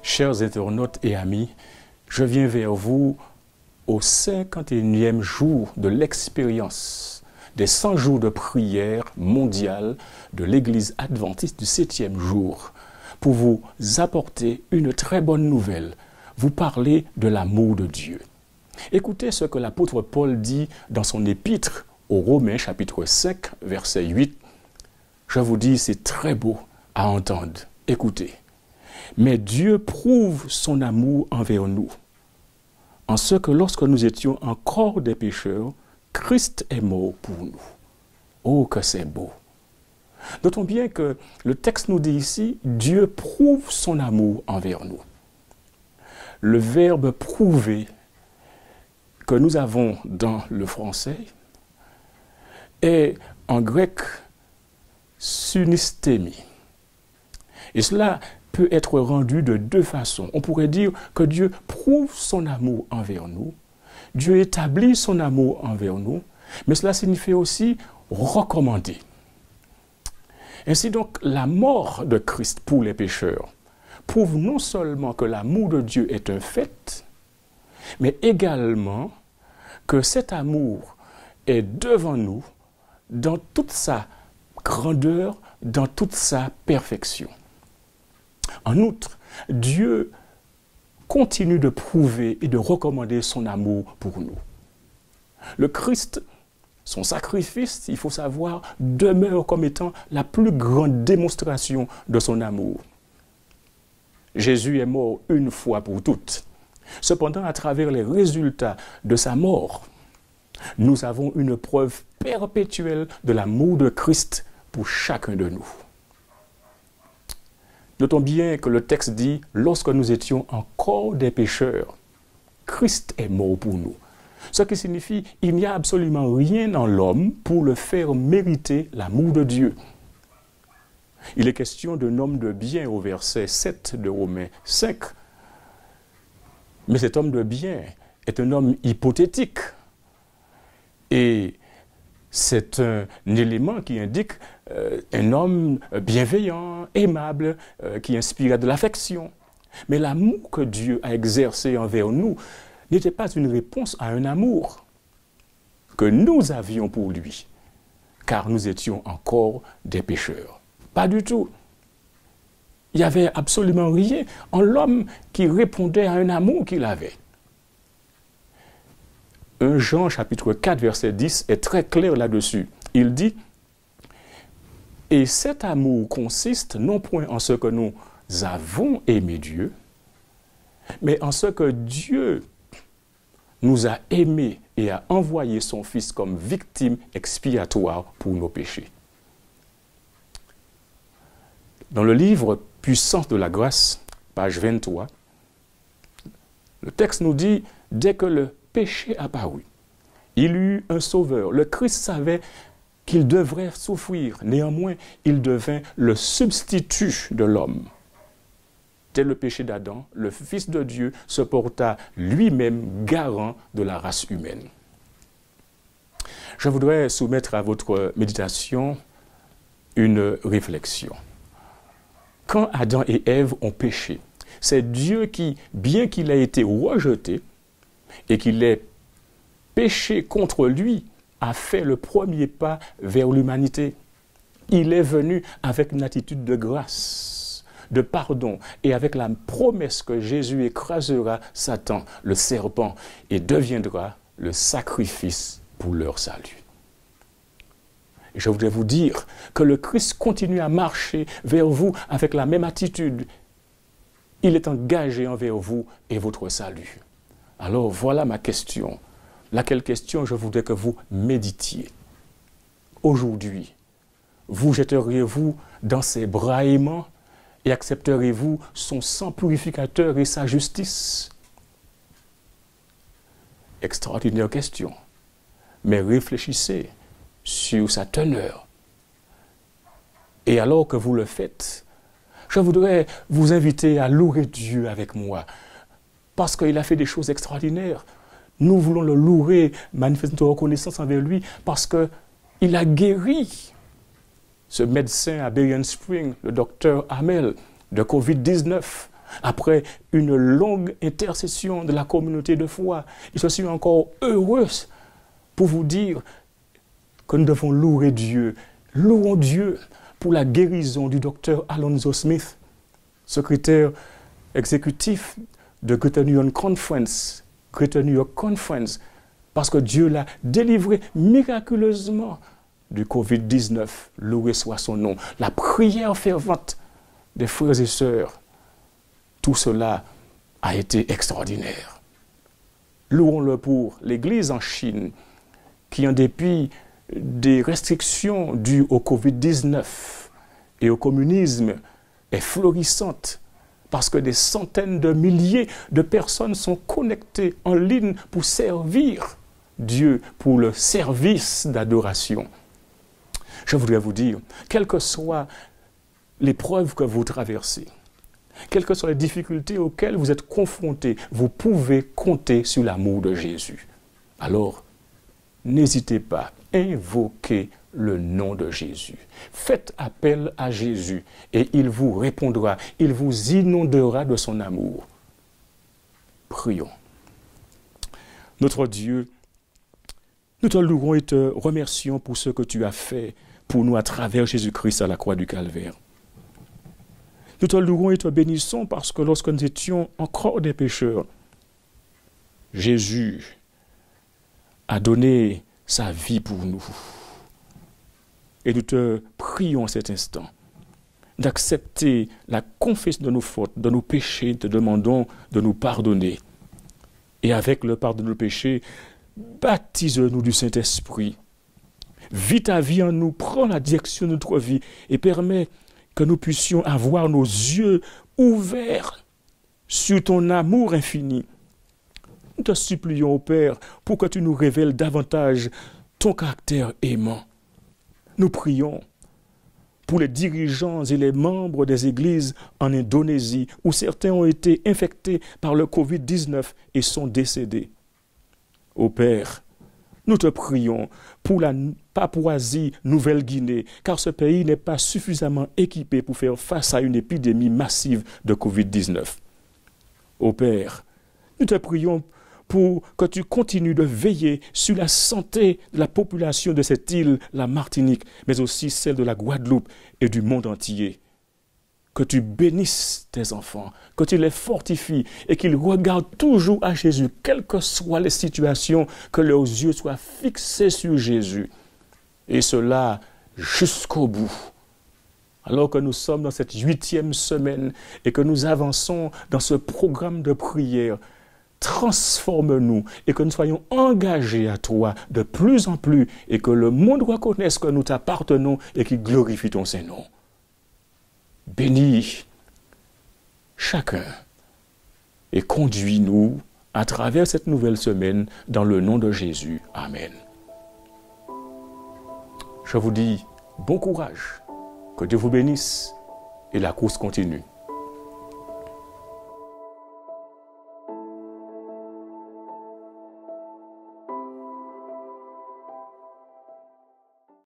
Chers internautes et amis, je viens vers vous au 51e jour de l'expérience des 100 jours de prière mondiale de l'Église adventiste du 7e jour pour vous apporter une très bonne nouvelle, vous parler de l'amour de Dieu. Écoutez ce que l'apôtre Paul dit dans son épître aux Romains chapitre 5 verset 8. Je vous dis, c'est très beau à entendre. Écoutez. Mais Dieu prouve son amour envers nous, en ce que lorsque nous étions encore des pécheurs, Christ est mort pour nous. Oh, que c'est beau! Notons bien que le texte nous dit ici, Dieu prouve son amour envers nous. Le verbe prouver que nous avons dans le français est en grec sunistémie. Et cela peut être rendu de deux façons. On pourrait dire que Dieu prouve son amour envers nous, Dieu établit son amour envers nous, mais cela signifie aussi recommander. Ainsi donc, la mort de Christ pour les pécheurs prouve non seulement que l'amour de Dieu est un fait, mais également que cet amour est devant nous dans toute sa grandeur, dans toute sa perfection. En outre, Dieu continue de prouver et de recommander son amour pour nous. Le Christ, son sacrifice, il faut savoir, demeure comme étant la plus grande démonstration de son amour. Jésus est mort une fois pour toutes. Cependant, à travers les résultats de sa mort, nous avons une preuve perpétuelle de l'amour de Christ pour chacun de nous. Notons bien que le texte dit « Lorsque nous étions encore des pécheurs, Christ est mort pour nous ». Ce qui signifie qu'il n'y a absolument rien en l'homme pour le faire mériter l'amour de Dieu. Il est question d'un homme de bien au verset 7 de Romains 5. Mais cet homme de bien est un homme hypothétique. Et c'est un élément qui indique un homme bienveillant, aimable, qui inspire de l'affection. Mais l'amour que Dieu a exercé envers nous n'était pas une réponse à un amour que nous avions pour lui, car nous étions encore des pécheurs. Pas du tout. Il n'y avait absolument rien en l'homme qui répondait à un amour qu'il avait. 1 Jean chapitre 4 verset 10 est très clair là-dessus. Il dit « Et cet amour consiste non point en ce que nous avons aimé Dieu, mais en ce que Dieu nous a aimés et a envoyé son Fils comme victime expiatoire pour nos péchés. » Dans le livre « Puissance de la grâce », page 23, le texte nous dit « Dès que le péché apparut, il y eut un sauveur. Le Christ savait qu'il devrait souffrir. Néanmoins, il devint le substitut de l'homme. Dès le péché d'Adam, le Fils de Dieu se porta lui-même garant de la race humaine. » Je voudrais soumettre à votre méditation une réflexion. Quand Adam et Ève ont péché, c'est Dieu qui, bien qu'il ait été rejeté et qu'il ait péché contre lui, a fait le premier pas vers l'humanité. Il est venu avec une attitude de grâce, de pardon, et avec la promesse que Jésus écrasera Satan, le serpent, et deviendra le sacrifice pour leur salut. Et je voudrais vous dire que le Christ continue à marcher vers vous avec la même attitude. Il est engagé envers vous et votre salut. Alors voilà ma question. Laquelle question je voudrais que vous méditiez. Aujourd'hui, vous jetteriez-vous dans ses bras aimants et accepteriez-vous son sang purificateur et sa justice? Extraordinaire question. Mais réfléchissez sur sa teneur. Et alors que vous le faites, je voudrais vous inviter à louer Dieu avec moi, parce qu'il a fait des choses extraordinaires. Nous voulons le louer, manifester notre reconnaissance envers lui, parce qu'il a guéri ce médecin à Berrien Springs, le docteur Hamel, de Covid-19, après une longue intercession de la communauté de foi, je suis encore heureuse pour vous dire que nous devons louer Dieu. Louons Dieu pour la guérison du docteur Alonzo Smith, secrétaire exécutif de Greater New York Conference, parce que Dieu l'a délivré miraculeusement du Covid-19. Loué soit son nom. La prière fervente des frères et sœurs, tout cela a été extraordinaire. Louons-le pour l'Église en Chine, qui en dépit des restrictions dues au Covid-19 et au communisme est florissante, parce que des centaines de milliers de personnes sont connectées en ligne pour servir Dieu, pour le service d'adoration. Je voudrais vous dire, quelles que soient l'épreuve que vous traversez, quelles que soient les difficultés auxquelles vous êtes confrontés, vous pouvez compter sur l'amour de Jésus. Alors, n'hésitez pas, invoquez le nom de Jésus. Faites appel à Jésus et il vous répondra, il vous inondera de son amour. Prions. Notre Dieu, nous te louons et te remercions pour ce que tu as fait pour nous à travers Jésus-Christ à la croix du Calvaire. Nous te louons et te bénissons parce que lorsque nous étions encore des pécheurs, Jésus a donné sa vie pour nous. Et nous te prions à cet instant d'accepter la confession de nos fautes, de nos péchés. Te demandons de nous pardonner. Et avec le pardon de nos péchés, baptise-nous du Saint-Esprit. Vis ta vie en nous, prends la direction de notre vie et permets que nous puissions avoir nos yeux ouverts sur ton amour infini. Nous te supplions, ô Père, pour que tu nous révèles davantage ton caractère aimant. Nous prions pour les dirigeants et les membres des églises en Indonésie, où certains ont été infectés par le Covid-19 et sont décédés. Ô Père, nous te prions pour la Papouasie-Nouvelle-Guinée, car ce pays n'est pas suffisamment équipé pour faire face à une épidémie massive de Covid-19. Ô Père, nous te prions pour que tu continues de veiller sur la santé de la population de cette île, la Martinique, mais aussi celle de la Guadeloupe et du monde entier. Que tu bénisses tes enfants, que tu les fortifies et qu'ils regardent toujours à Jésus, quelles que soient les situations, que leurs yeux soient fixés sur Jésus. Et cela jusqu'au bout. Alors que nous sommes dans cette 8e semaine et que nous avançons dans ce programme de prière, transforme-nous et que nous soyons engagés à toi de plus en plus et que le monde reconnaisse que nous t'appartenons et qu'il glorifie ton Saint-Nom. Bénis chacun et conduis-nous à travers cette nouvelle semaine dans le nom de Jésus. Amen. Je vous dis bon courage, que Dieu vous bénisse et la course continue.